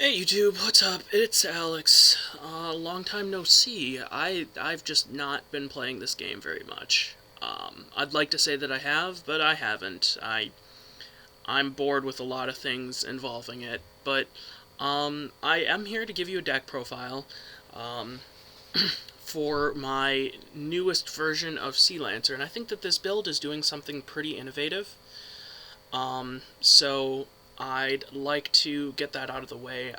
Hey YouTube, what's up? It's Alex. Long time no see. I've just not been playing this game very much. I'd like to say that I have, but I haven't. I'm bored with a lot of things involving it. But I am here to give you a deck profile um, for my newest version of Sea Lancer, and I think that this build is doing something pretty innovative. So I'd like to get that out of the way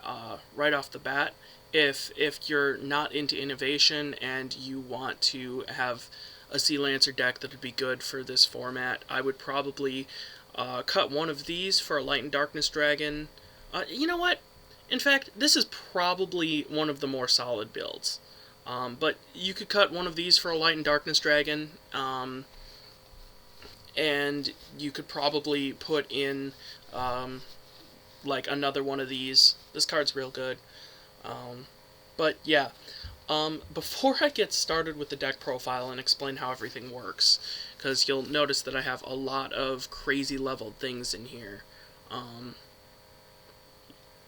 right off the bat. If you're not into innovation and you want to have a Sea Lancer deck that would be good for this format, I would probably cut one of these for a Light and Darkness Dragon. You know what? In fact, this is probably one of the more solid builds. But you could cut one of these for a Light and Darkness Dragon. And you could probably put in like another one of these. This card's real good. But yeah, before I get started with the deck profile and explain how everything works, because you'll notice that I have a lot of crazy leveled things in here. Um,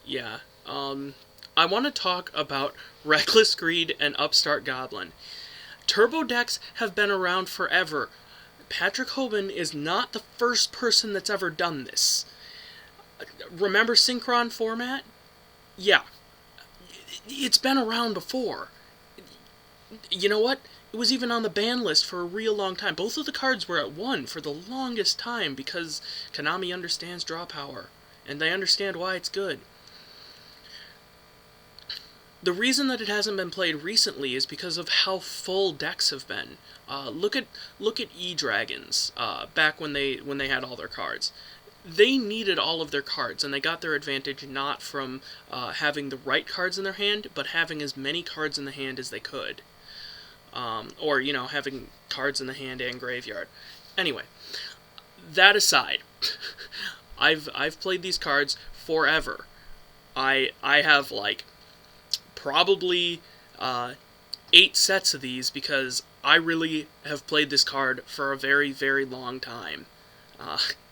yeah, I want to talk about Reckless Greed and Upstart Goblin. Turbo decks have been around forever. Patrick Hoban is not the first person that's ever done this. Remember Synchron format? Yeah, it's been around before. You know what? It was even on the ban list for a real long time. Both of the cards were at 1 for the longest time because Konami understands draw power, and they understand why it's good. The reason that it hasn't been played recently is because of how full decks have been. Look at E-Dragons back when they had all their cards. They needed all of their cards, and they got their advantage not from having the right cards in their hand, but having as many cards in the hand as they could. Or, having cards in the hand and graveyard. Anyway, that aside, I've played these cards forever. I have, like, probably 8 sets of these because I really have played this card for a very, very long time.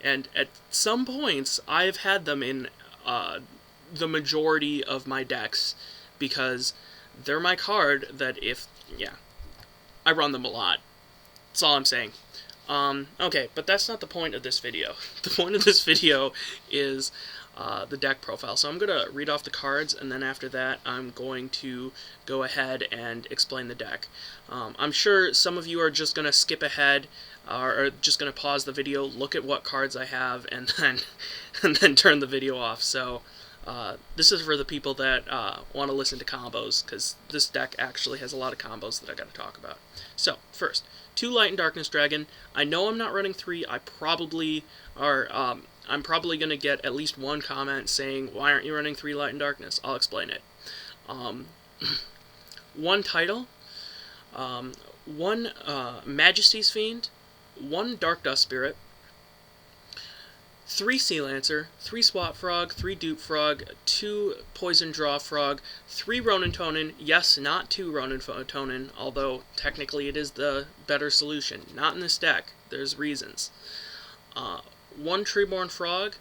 And at some points, I've had them in the majority of my decks because they're my card that I run them a lot. That's all I'm saying. Okay, but that's not the point of this video. The point of this video is the deck profile. So I'm going to read off the cards, and then after that I'm going to go ahead and explain the deck. I'm sure some of you are just going to skip ahead or just going to pause the video, look at what cards I have, and then turn the video off. So this is for the people that want to listen to combos, because this deck actually has a lot of combos that I got to talk about. So first, 2 Light and Darkness Dragon. I know I'm not running 3. I'm probably going to get at least one comment saying, why aren't you running 3 Light and Darkness? I'll explain it. 1 Title, 1 Majesty's Fiend, 1 Dark Dust Spirit, 3 Sea Lancer, 3 Swap Frog, 3 Dupe Frog, 2 Poison Draw Frog, 3 Ronin Tonin. Yes, not 2 Ronin Tonin, although technically it is the better solution. Not in this deck. There's reasons. 1 Treeborn Frog,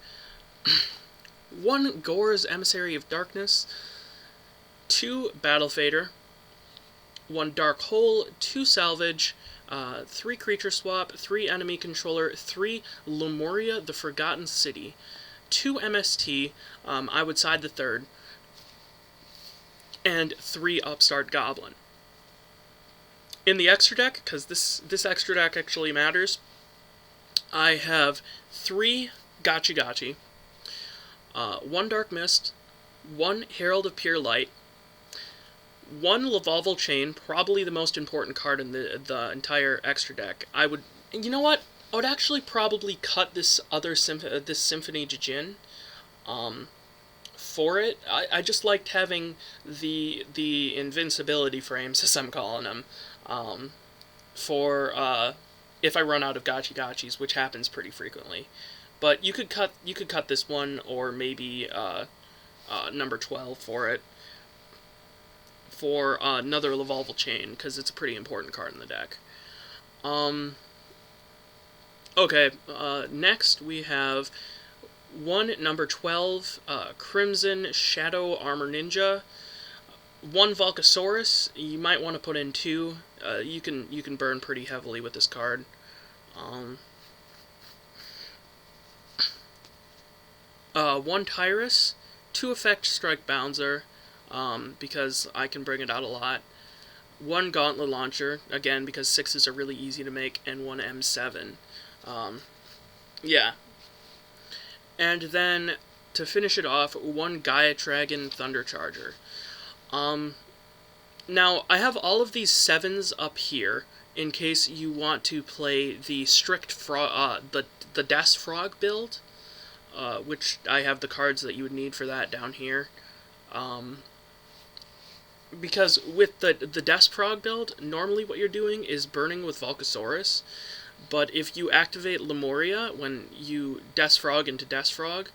1 Gore's Emissary of Darkness, 2 Battle Fader, 1 Dark Hole, 2 Salvage, 3 Creature Swap, 3 Enemy Controller, 3 Lemuria, the Forgotten City, 2 MST, I would side the 3rd, and 3 Upstart Goblin. In the extra deck, because this extra deck actually matters, I have 3 Gotchi Gotchi, 1 Dark Mist, 1 Herald of Pure Light, 1 Lavalval Chain, probably the most important card in the entire extra deck. You know what? I would actually probably cut this other this Symphony Jin for it. I just liked having the invincibility frames, as I'm calling them, for if I run out of Gotchi Gotchis, which happens pretty frequently. But you could cut this one, or maybe number 12 for it, for another Lavalval Chain, because it's a pretty important card in the deck. Okay, next we have one number 12 Crimson Shadow Armor Ninja, one Volcasaurus. You might want to put in two. You can burn pretty heavily with this card. Um, one Tyrus, two Effect Strike Bouncer, because I can bring it out a lot. One Gauntlet Launcher, again, because 6s are really easy to make, and one M7. Yeah. And then, to finish it off, one Gaia Dragon Thunder Charger. Now, I have all of these 7s up here, in case you want to play the strict the Death Frog build, which I have the cards that you would need for that down here. Because with the Death Frog build, normally what you're doing is burning with Volcasaurus, but if you activate Lemuria when you Death Frog into Death Frog,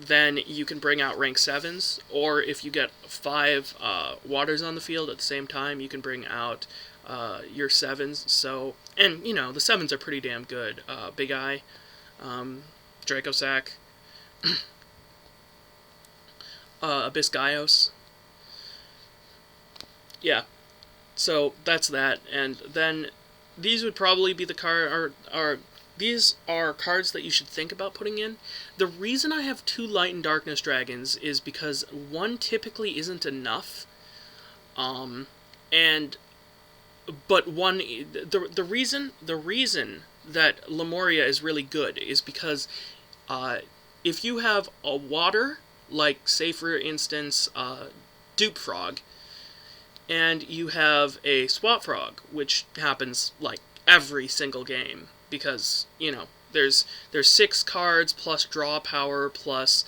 then you can bring out rank 7s, or if you get 5 waters on the field at the same time, you can bring out your 7s. So, and, you know, the 7s are pretty damn good. Big Eye, Dracosac, Abyss Gaios. Yeah, so that's that, and then these would probably be the these are cards that you should think about putting in. The reason I have 2 Light and Darkness Dragons is because one typically isn't enough, but one, the reason that Lemuria is really good is because if you have a water, like, say for instance, Dupe Frog, and you have a Swap Frog, which happens, like, every single game, because, you know, there's 6 cards, plus draw power, plus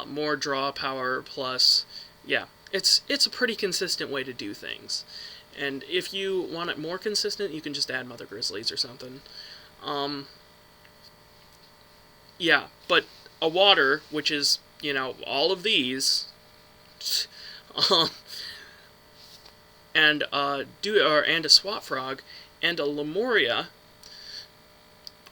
more draw power, plus, yeah, it's a pretty consistent way to do things. And if you want it more consistent, you can just add Mother Grizzlies or something. Yeah, but a water, which is, you know, all of these, and and a Swap Frog, and a Lemuria,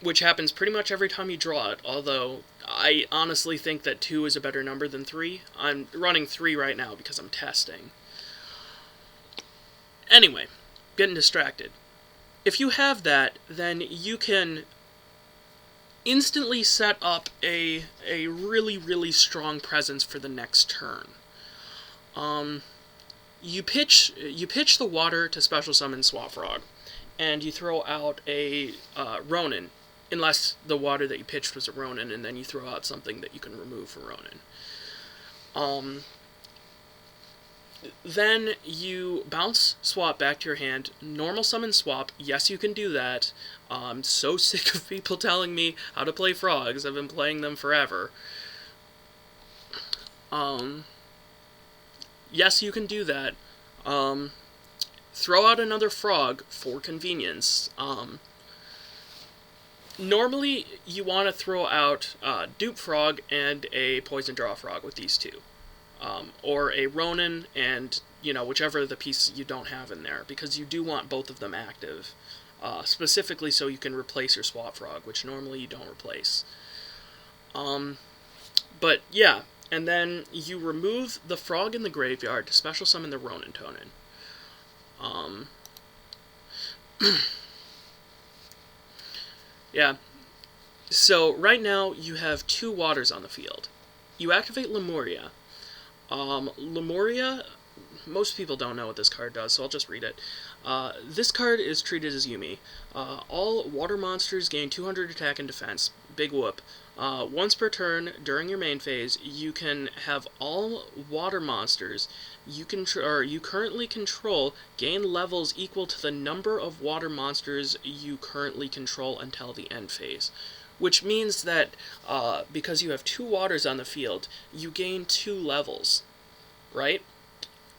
which happens pretty much every time you draw it, although I honestly think that 2 is a better number than 3. I'm running 3 right now because I'm testing. Anyway, getting distracted. If you have that, then you can instantly set up a really, really strong presence for the next turn. You pitch the water to special summon Swap Frog, and you throw out a Ronin, unless the water that you pitched was a Ronin, and then you throw out something that you can remove from Ronin. Then you bounce Swap back to your hand, normal summon Swap. Yes, you can do that. I'm so sick of people telling me how to play frogs. I've been playing them forever. Yes, you can do that. Throw out another frog for convenience. Normally, you want to throw out Dupe Frog and a Poison Draw Frog with these two. Or a Ronin and, you know, whichever the piece you don't have in there, because you do want both of them active. Specifically so you can replace your Swap Frog, which normally you don't replace. But, yeah. And then you remove the frog in the graveyard to special summon the Ronin Tonin. Yeah. So, right now, you have 2 waters on the field. You activate Lemuria. Lemuria, most people don't know what this card does, so I'll just read it. This card is treated as Yumi. All water monsters gain 200 attack and defense. Big whoop. Once per turn, during your main phase, you can have all water monsters you currently control gain levels equal to the number of water monsters you currently control until the end phase. Which means that, because you have 2 waters on the field, you gain 2 levels, right?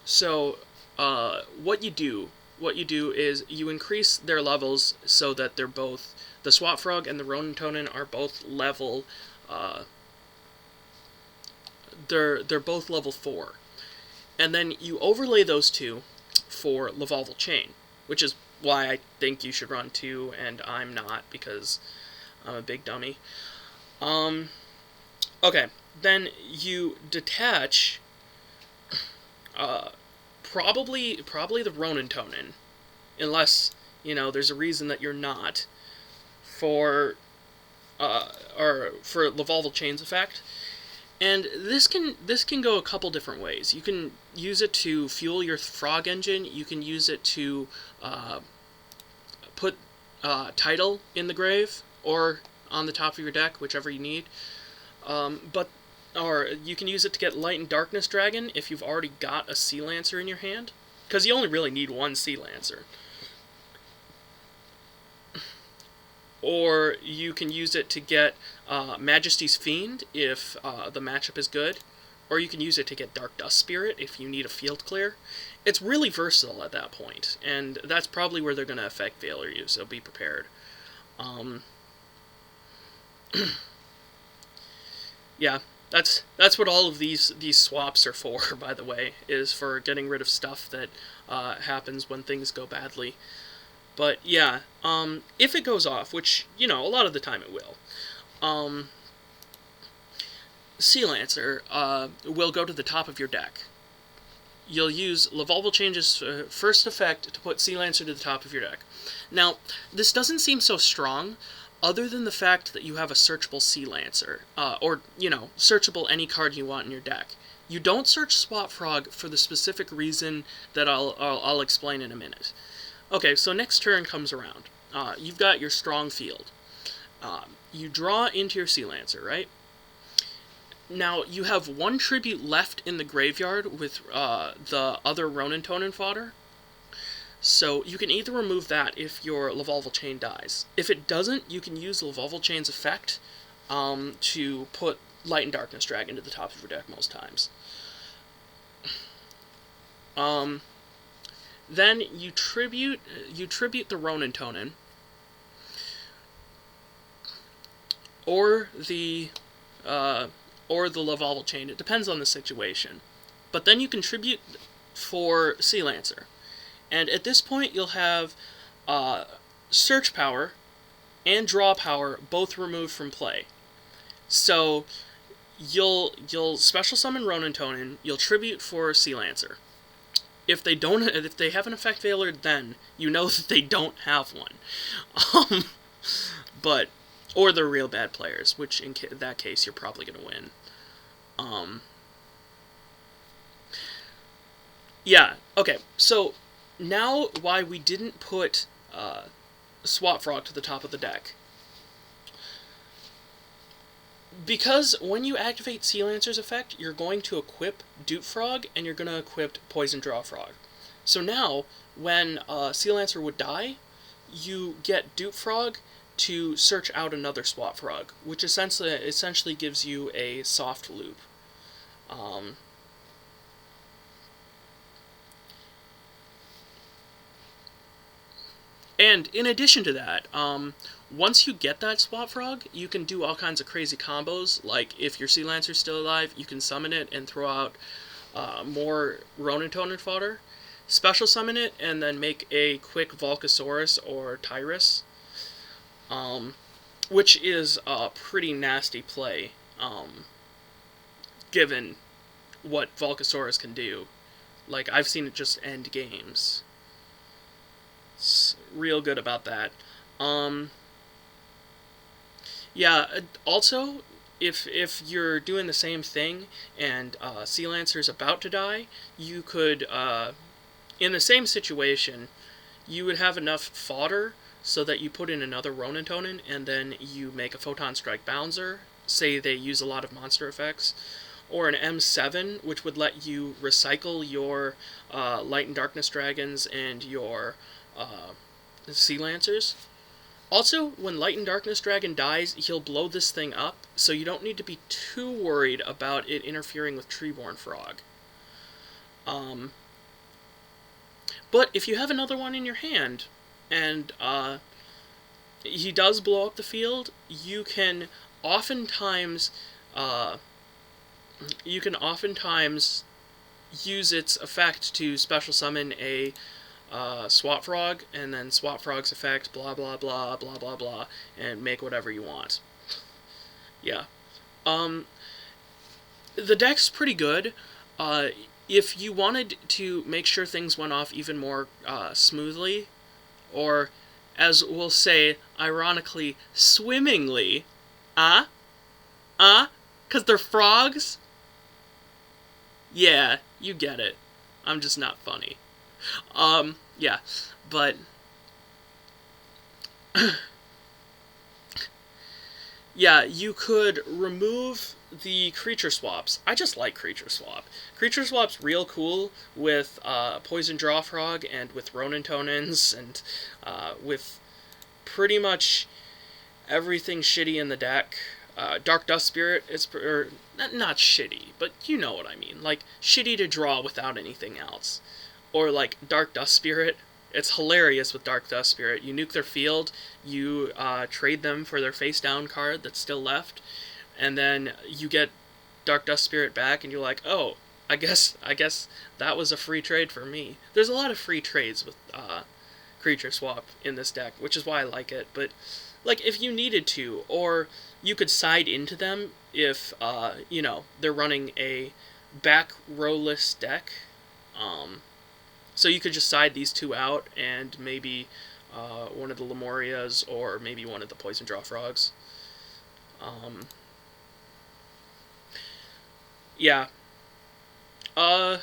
So, what you do is you increase their levels so that they're both, the Swap Frog and the Ronin Tonin are both level, they're both level 4. And then you overlay those 2 for Lavalval Chain, which is why I think you should run 2, and I'm not, because I'm a big dummy. Um, okay, then you detach, uh, probably the Ronin Tonin, unless, there's a reason that you're not, for, or for Lavalval Chain's effect. And this can go a couple different ways. You can use it to fuel your frog engine. You can use it to uh, put title in the grave or on the top of your deck, whichever you need. But or you can use it to get Light and Darkness Dragon if you've already got a Sea Lancer in your hand, because you only really need one Sea Lancer. Or you can use it to get Majesty's Fiend if the matchup is good. Or you can use it to get Dark Dust Spirit if you need a field clear. It's really versatile at that point, and that's probably where they're going to affect Valor you, so be prepared. Um, yeah, that's what all of these swaps are for, by the way, is for getting rid of stuff that happens when things go badly. But yeah, if it goes off, which, a lot of the time it will, Sea Lancer will go to the top of your deck. You'll use Lavalval Change's first effect to put Sea Lancer to the top of your deck. Now, this doesn't seem so strong, other than the fact that you have a searchable Sea Lancer, or, searchable any card you want in your deck. You don't search Swap Frog for the specific reason that I'll explain in a minute. Okay, so next turn comes around. You've got your strong field. You draw into your Sea Lancer, right? Now, you have one tribute left in the graveyard with the other Ronin Tonin fodder. So you can either remove that if your Lavalval Chain dies. If it doesn't, you can use Lavalval Chain's effect to put Light and Darkness Dragon to the top of your deck most times. Then you tribute the Ronin Tonin, or the Lavalval Chain. It depends on the situation. But then you contribute for Sea Lancer, and at this point you'll have search power and draw power both removed from play. So you'll special summon Ronin Tonin. You'll tribute for Sea Lancer. If they have an effect Valor, then you know that they don't have one. Or they're real bad players, which in that case you're probably going to win. Yeah, okay, so now why we didn't put Swap Frog to the top of the deck. Because when you activate Sea Lancer's effect, you're going to equip Dupe Frog, and you're going to equip Poison Draw Frog. So now, when Sea Lancer would die, you get Dupe Frog to search out another Swap Frog, which essentially gives you a soft loop. And in addition to that, once you get that Swap Frog, you can do all kinds of crazy combos. Like, if your Sea Lancer's still alive, you can summon it and throw out more Ronin Tonin fodder. Special summon it, and then make a quick Volcasaurus or Tyrus. Which is a pretty nasty play, given what Volcasaurus can do. Like, I've seen it just end games. It's real good about that. Yeah, also, if you're doing the same thing and Sea Lancer's about to die, you could, in the same situation, you would have enough fodder so that you put in another Ronin Tonin, and then you make a Photon Strike Bouncer. Say they use a lot of monster effects. Or an M7, which would let you recycle your Light and Darkness Dragons and your Sea Lancers. Also, when Light and Darkness Dragon dies, he'll blow this thing up, so you don't need to be too worried about it interfering with Treeborn Frog. But if you have another one in your hand, and he does blow up the field, you can oftentimes use its effect to special summon a Swap Frog, and then Swap Frog's effect, blah blah blah, blah blah blah, and make whatever you want. Yeah. Um, the deck's pretty good. Uh, if you wanted to make sure things went off even more smoothly, or as we'll say, ironically, swimmingly, uh, because they're frogs? Yeah, you get it. I'm just not funny. Yeah, but yeah, you could remove the creature swaps. I just like creature swap. Creature swap's real cool with Poison Draw Frog and with Ronin Tonins and with pretty much everything shitty in the deck. Dark Dust Spirit is not shitty, but you know what I mean. Like shitty to draw without anything else, or like Dark Dust Spirit. It's hilarious with Dark Dust Spirit. You nuke their field, you trade them for their face down card that's still left, and then you get Dark Dust Spirit back, and you're like, oh, I guess that was a free trade for me. There's a lot of free trades with creature swap in this deck, which is why I like it. But like if you needed to, or you could side into them if they're running a back rowless deck. So you could just side these two out and maybe one of the Lemurias or maybe one of the Poison Draw Frogs. Um, yeah. Uh,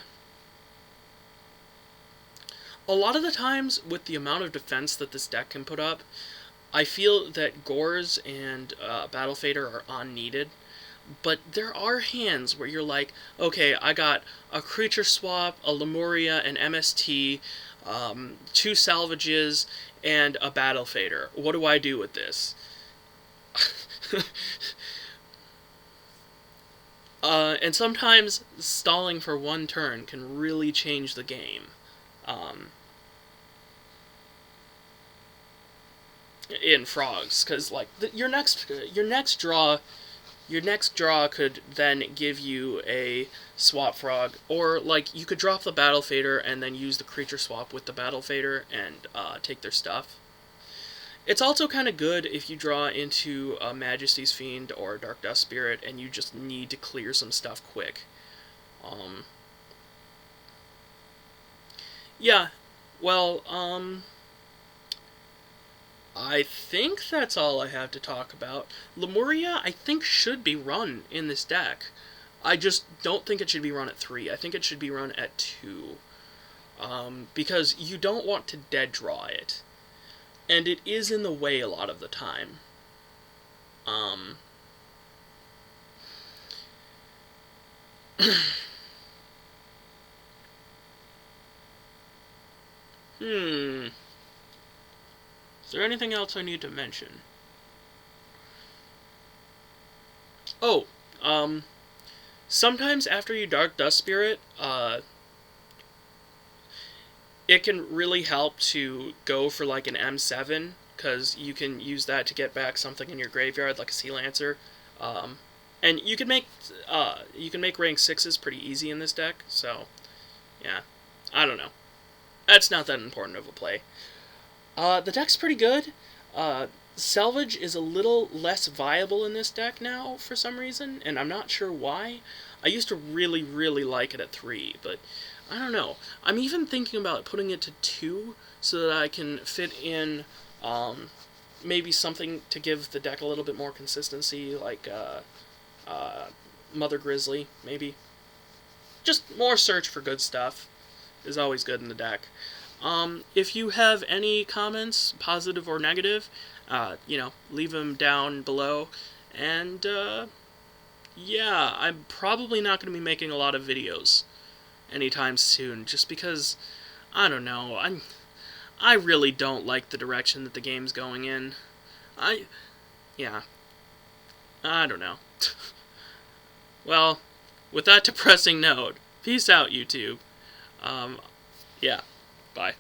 a lot of the times with the amount of defense that this deck can put up, I feel that Gores and Battle Fader are unneeded. But there are hands where you're like, okay, I got a creature swap, a Lemuria, an MST, two salvages, and a Battle Fader. What do I do with this? And sometimes stalling for one turn can really change the game. Um, in frogs, because like your next draw could then give you a swap frog, or like you could drop the battle fader and then use the creature swap with the battle fader and take their stuff. It's also kind of good if you draw into a Majesty's Fiend or Dark Dust Spirit and you just need to clear some stuff quick. Um, yeah, well, I think that's all I have to talk about. Lemuria, I think, should be run in this deck. I just don't think it should be run at 3. I think it should be run at 2. Because you don't want to dead draw it. And it is in the way a lot of the time. Um, hmm. Is there anything else I need to mention? Oh, sometimes after you Dark Dust Spirit, it can really help to go for like an M7, because you can use that to get back something in your graveyard, like a Sea Lancer. Um, and you can make rank 6s pretty easy in this deck, so yeah. I don't know. That's not that important of a play. The deck's pretty good. Uh, Salvage is a little less viable in this deck now for some reason, and I'm not sure why. I used to really, really like it at 3, but I don't know. I'm even thinking about putting it to 2 so that I can fit in maybe something to give the deck a little bit more consistency, like uh, Mother Grizzly, maybe. Just more search for good stuff is always good in the deck. If you have any comments, positive or negative, leave them down below. And, yeah, I'm probably not going to be making a lot of videos anytime soon, just because, I don't know, I really don't like the direction that the game's going in. Yeah, I don't know. Well, with that depressing note, peace out, YouTube. Yeah, bye.